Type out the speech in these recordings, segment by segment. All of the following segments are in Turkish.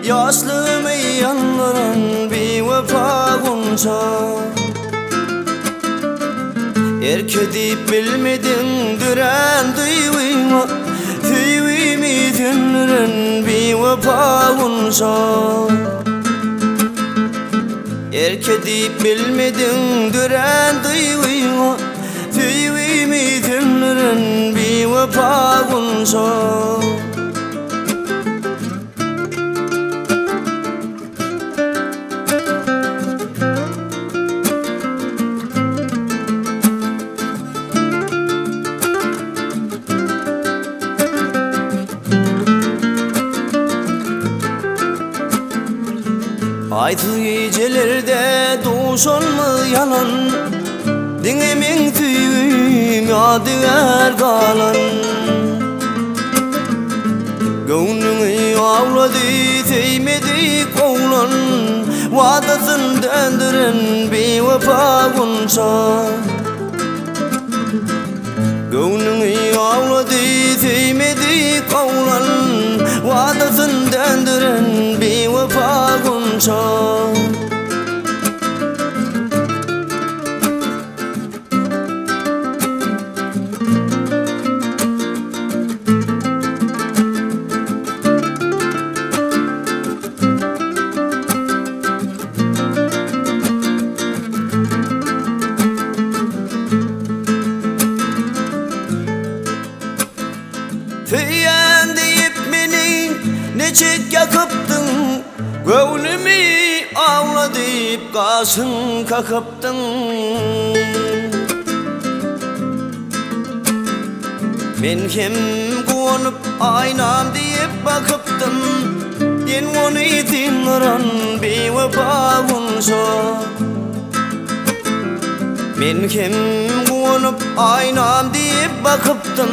Yaşlığımı yandıran bir vefa Gunca. Erke deyip bilmedin düren duyvima, tüyvimi dünürün bir vefa Gunca. Erke deyip bilmedin düren duyvima, tüyvimi dünürün bir vefa Gunca. Aytı gecelerde duşan mı yalan, dinemin tüyüm yadigar kalan. Gönlümü avladı değmedi kovlan, vadasın döndüren bir vefa Gunca. Gönlümü avladı değmedi kovlan, vadasın döndüren bir vefa Gunca. Tüyen deyip beni neçik yakıptın, gönlümü avla deyip kasın kakıptın. Ben kim konup aynam deyip bakıptım, yen onu dinleran bir vefa Gunca. Ben kim konup aynam deyip bakıptım,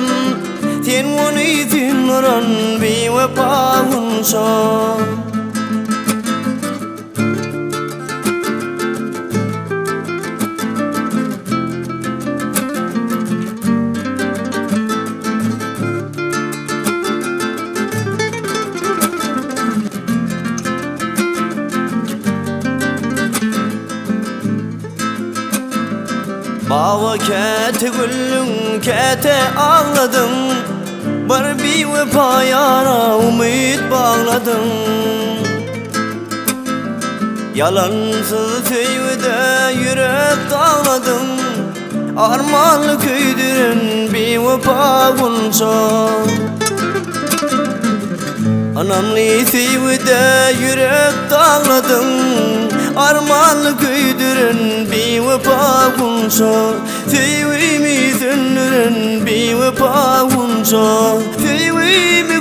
sen onu dinleran bir vefa Gunca. Bava kete güllün kete ağladım, bar bir vefa yara umut bağladım. Yalansız tüyüde yürek dağladım, armağanlı köydürün bir vefa Gunca. Anamlı tüyüde yürek dağladım, armağanlı köydürün bir vefa Gunca. Tüyümü dönürün bir vefa Gunca. Tüyümü